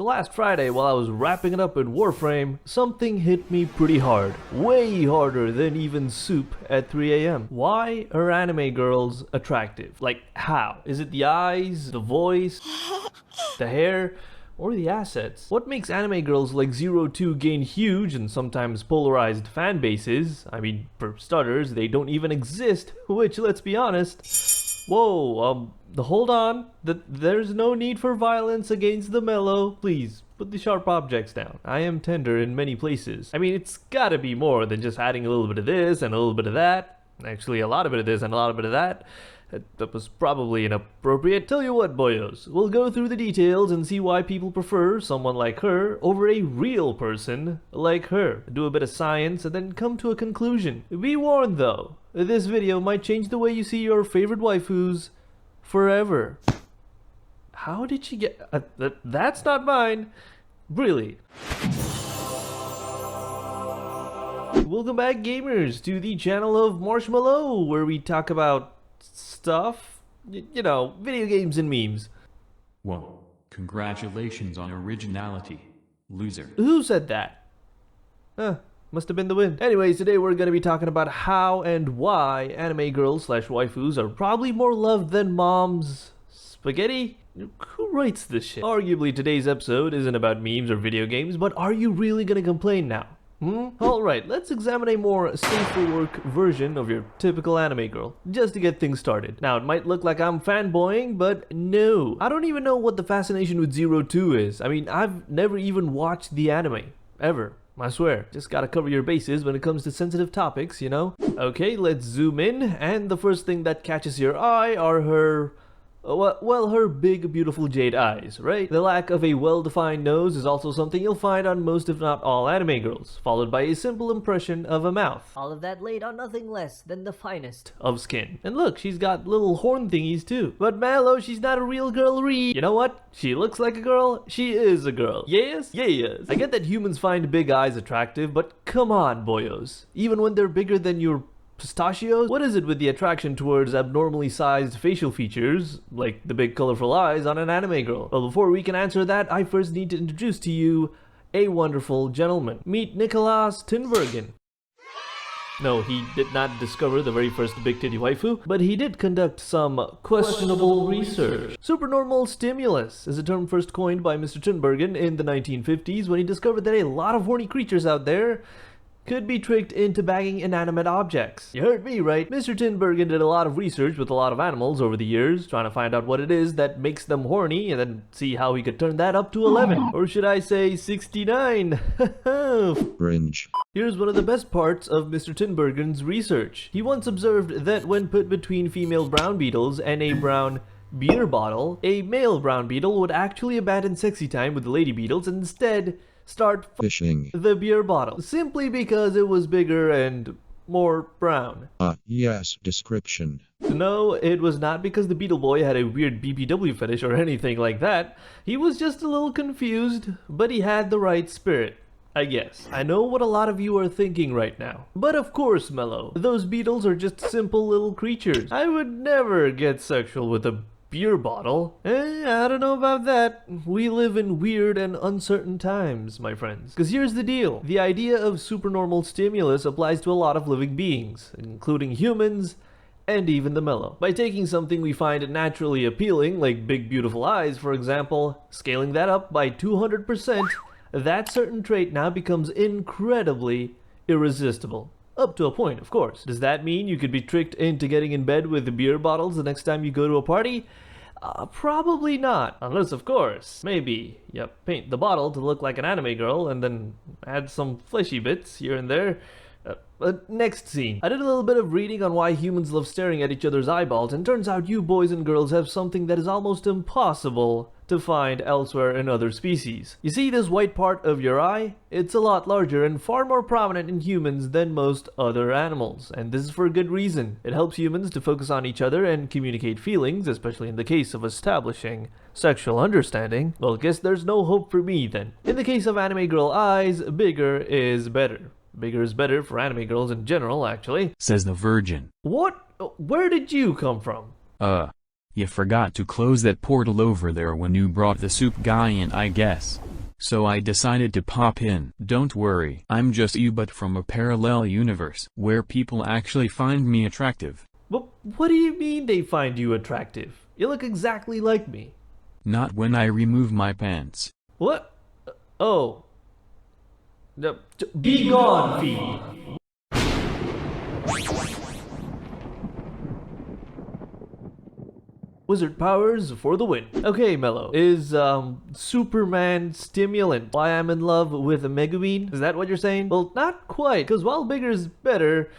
Last Friday, while I was wrapping it up in Warframe, something hit me pretty hard. Way harder than even soup at 3 a.m. Why are anime girls attractive? Like, how? Is it the eyes, the voice, the hair, or the assets? What makes anime girls like 02 gain huge and sometimes polarized fan bases? I mean, for starters, they don't even exist, which, let's be honest... Whoa, hold on. There's no need for violence against the MELLO. Please, put the sharp objects down. I am tender in many places. I mean, it's gotta be more than just adding a little bit of this and a little bit of that. Actually, a lot of bit of this and a lot of bit of that. That was probably inappropriate. Tell you what, boyos, we'll go through the details and see why people prefer someone like her over a real person like her. Do a bit of science and then come to a conclusion. Be warned though, this video might change the way you see your favorite waifus forever. How did she get... that's not mine. Really. Welcome back, gamers, to the channel of MarshMello, where we talk about stuff, you know, video games and memes. Whoa, congratulations on originality, loser. Who said that? Must have been the wind. Anyways, today we're going to be talking about how and why anime girls slash waifus are probably more loved than mom's spaghetti. Who writes this shit? Arguably today's episode isn't about memes or video games, but are you really going to complain now? Alright, let's examine a more safe-for-work version of your typical anime girl, just to get things started. Now, it might look like I'm fanboying, but no. I don't even know what the fascination with 02 is. I mean, I've never even watched the anime. Ever. I swear. Just gotta cover your bases when it comes to sensitive topics, you know? Okay, let's zoom in, and the first thing that catches your eye are her... well, her big, beautiful jade eyes, right? The lack of a well-defined nose is also something you'll find on most if not all anime girls, followed by a simple impression of a mouth. All of that laid on nothing less than the finest of skin. And look, she's got little horn thingies too. But Mello, she's not a real girl, Ree. You know what? She looks like a girl, she is a girl. Yes? Yes. I get that humans find big eyes attractive, but come on, boyos. Even when they're bigger than your pistachios? What is it with the attraction towards abnormally sized facial features, like the big colorful eyes on an anime girl? Well, before we can answer that, I first need to introduce to you a wonderful gentleman. Meet Nicholas Tinbergen. No, he did not discover the very first big titty waifu, but he did conduct some questionable research. Supernormal stimulus is a term first coined by Mr. Tinbergen in the 1950s when he discovered that a lot of horny creatures out there could be tricked into bagging inanimate objects. You heard me right. Mr. Tinbergen did a lot of research with a lot of animals over the years, trying to find out what it is that makes them horny and then see how he could turn that up to 11. Or should I say 69? Cringe. Here's one of the best parts of Mr. Tinbergen's research. He once observed that when put between female brown beetles and a brown beer bottle, a male brown beetle would actually abandon sexy time with the lady beetles and instead start Fishing. The beer bottle, simply because it was bigger and more brown. Yes, description. No, it was not because the Beetle Boy had a weird BBW fetish or anything like that. He was just a little confused, but he had the right spirit, I guess. I know what a lot of you are thinking right now. But of course, Mello, those beetles are just simple little creatures. I would never get sexual with a beer bottle? I don't know about that. We live in weird and uncertain times, my friends. Because here's the deal. The idea of supernormal stimulus applies to a lot of living beings, including humans and even the Mello. By taking something we find naturally appealing, like big beautiful eyes for example, scaling that up by 200%, that certain trait now becomes incredibly irresistible. Up to a point, of course. Does that mean you could be tricked into getting in bed with the beer bottles the next time you go to a party? Probably not. Unless, of course, maybe you paint the bottle to look like an anime girl and then add some fleshy bits here and there. Next scene. I did a little bit of reading on why humans love staring at each other's eyeballs, and turns out you boys and girls have something that is almost impossible to find elsewhere in other species. You see this white part of your eye? It's a lot larger and far more prominent in humans than most other animals, and this is for a good reason. It helps humans to focus on each other and communicate feelings, especially in the case of establishing sexual understanding. Well, guess there's no hope for me then. In the case of anime girl eyes, bigger is better. Bigger is better for anime girls in general, actually. Says the virgin. What? Where did you come from? You forgot to close that portal over there when you brought the soup guy in, I guess. So I decided to pop in. Don't worry, I'm just you, but from a parallel universe where people actually find me attractive. But what do you mean they find you attractive? You look exactly like me. Not when I remove my pants. What? Oh. No, be gone, Phoebe. Wizard powers for the win. Okay, Mello. Is, Superman stimulant why I'm in love with a Megumin? Is that what you're saying? Well, not quite, because while bigger is better,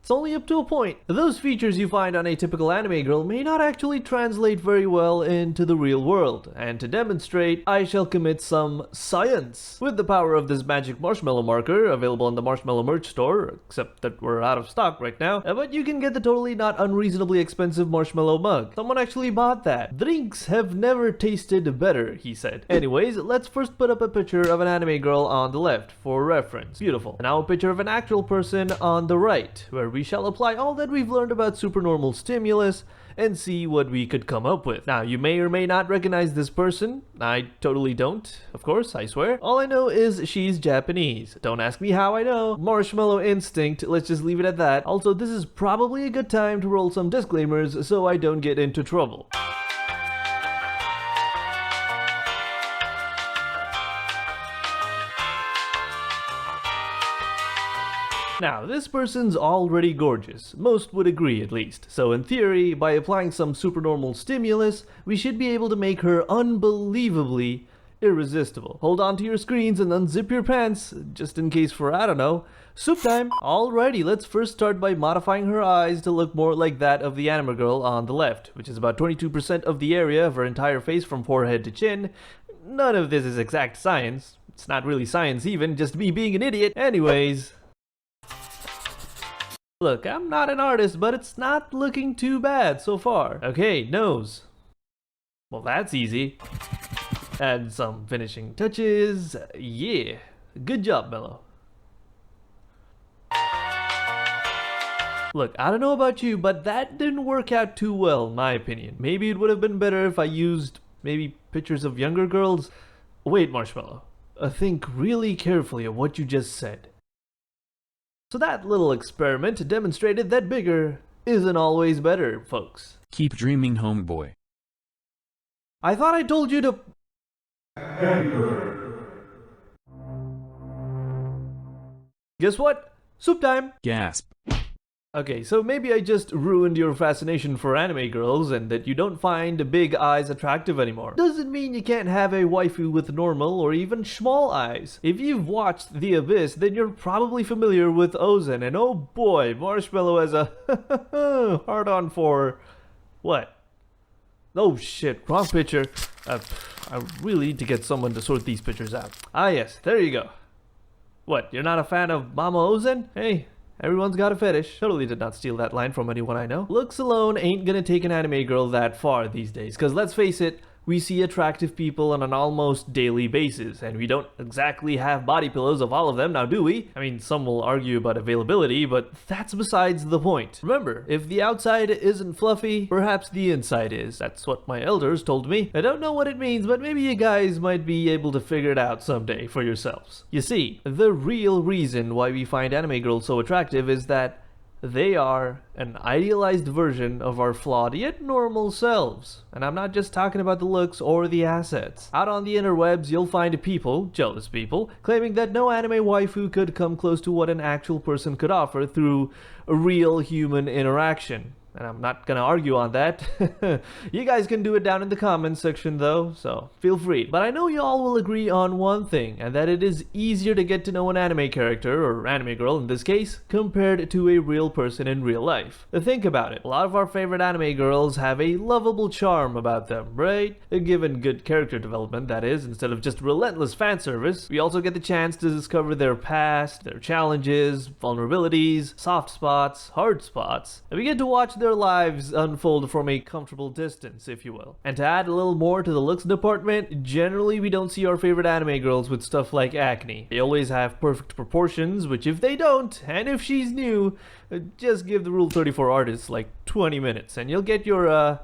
it's only up to a point. Those features you find on a typical anime girl may not actually translate very well into the real world, and to demonstrate, I shall commit some science. With the power of this magic MarshMello marker, available in the MarshMello merch store, except that we're out of stock right now, but you can get the totally not unreasonably expensive MarshMello mug. Someone actually bought that. Drinks have never tasted better, he said. Anyways, let's first put up a picture of an anime girl on the left, for reference. Beautiful. And now a picture of an actual person on the right, where we shall apply all that we've learned about supernormal stimulus and see what we could come up with. Now, you may or may not recognize this person. I totally don't, of course, I swear. All I know is she's Japanese. Don't ask me how I know. Marshmallow instinct, let's just leave it at that. Also, this is probably a good time to roll some disclaimers so I don't get into trouble. Now, this person's already gorgeous, most would agree at least, so in theory, by applying some supernormal stimulus, we should be able to make her unbelievably irresistible. Hold on to your screens and unzip your pants, just in case for, I don't know, soup time! Alrighty, let's first start by modifying her eyes to look more like that of the anime girl on the left, which is about 22% of the area of her entire face from forehead to chin. None of this is exact science. It's not really science even, just me being an idiot. Anyways... Look, I'm not an artist, but it's not looking too bad so far. Okay, nose. Well, that's easy. Add some finishing touches. Yeah. Good job, Mello. Look, I don't know about you, but that didn't work out too well, in my opinion. Maybe it would have been better if I used, maybe, pictures of younger girls. Wait, MarshMello. Think really carefully of what you just said. So that little experiment demonstrated that bigger isn't always better, folks. Keep dreaming, homeboy. I thought I told you to... Guess what? Soup time! Gasp. Okay, so maybe I just ruined your fascination for anime girls and that you don't find big eyes attractive anymore. Doesn't mean you can't have a waifu with normal or even small eyes. If you've watched The Abyss, then you're probably familiar with Ozen, and oh boy, MarshMello has a hard-on for... what? Oh shit, wrong picture. I really need to get someone to sort these pictures out. Ah yes, there you go. What, you're not a fan of Mama Ozen? Hey. Everyone's got a fetish. Totally did not steal that line from anyone I know. Looks alone ain't gonna take an anime girl that far these days, cause let's face it, we see attractive people on an almost daily basis, and we don't exactly have body pillows of all of them, now do we? I mean, some will argue about availability, but that's besides the point. Remember, if the outside isn't fluffy, perhaps the inside is. That's what my elders told me. I don't know what it means, but maybe you guys might be able to figure it out someday for yourselves. You see, the real reason why we find anime girls so attractive is that they are an idealized version of our flawed yet normal selves. And I'm not just talking about the looks or the assets. Out on the interwebs, you'll find people, jealous people, claiming that no anime waifu could come close to what an actual person could offer through a real human interaction. And I'm not gonna argue on that. You guys can do it down in the comments section though, so feel free. But I know y'all will agree on one thing, and that it is easier to get to know an anime character, or anime girl in this case, compared to a real person in real life. Think about it. A lot of our favorite anime girls have a lovable charm about them, right? Given good character development, that is, instead of just relentless fan service. We also get the chance to discover their past, their challenges, vulnerabilities, soft spots, hard spots, and we get to watch their lives unfold from a comfortable distance, if you will. And to add a little more to the looks department, generally we don't see our favorite anime girls with stuff like acne. They always have perfect proportions, which if they don't, and if she's new, just give the Rule 34 artists like 20 minutes and you'll get your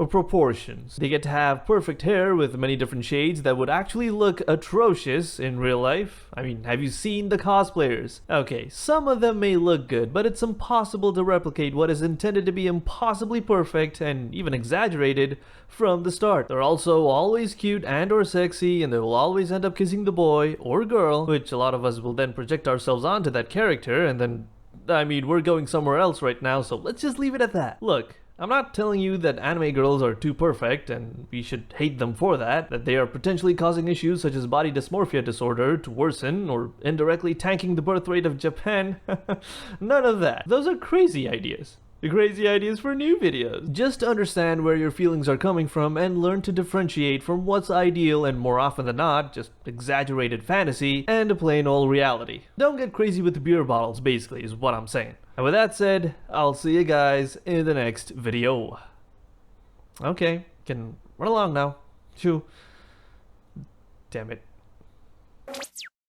proportions. They get to have perfect hair with many different shades that would actually look atrocious in real life. I mean, have you seen the cosplayers? Okay, some of them may look good, but it's impossible to replicate what is intended to be impossibly perfect and even exaggerated from the start. They're also always cute and or sexy, and they will always end up kissing the boy or girl, which a lot of us will then project ourselves onto that character, and then, I mean, we're going somewhere else right now, so let's just leave it at that. Look, I'm not telling you that anime girls are too perfect and we should hate them for that they are potentially causing issues such as body dysmorphia disorder to worsen or indirectly tanking the birth rate of Japan. None of that. Those are crazy ideas. Crazy ideas for new videos. Just understand where your feelings are coming from and learn to differentiate from what's ideal and more often than not, just exaggerated fantasy and plain old reality. Don't get crazy with the beer bottles, basically, is what I'm saying. And with that said, I'll see you guys in the next video. Okay, can run along now. Shoo. Damn it.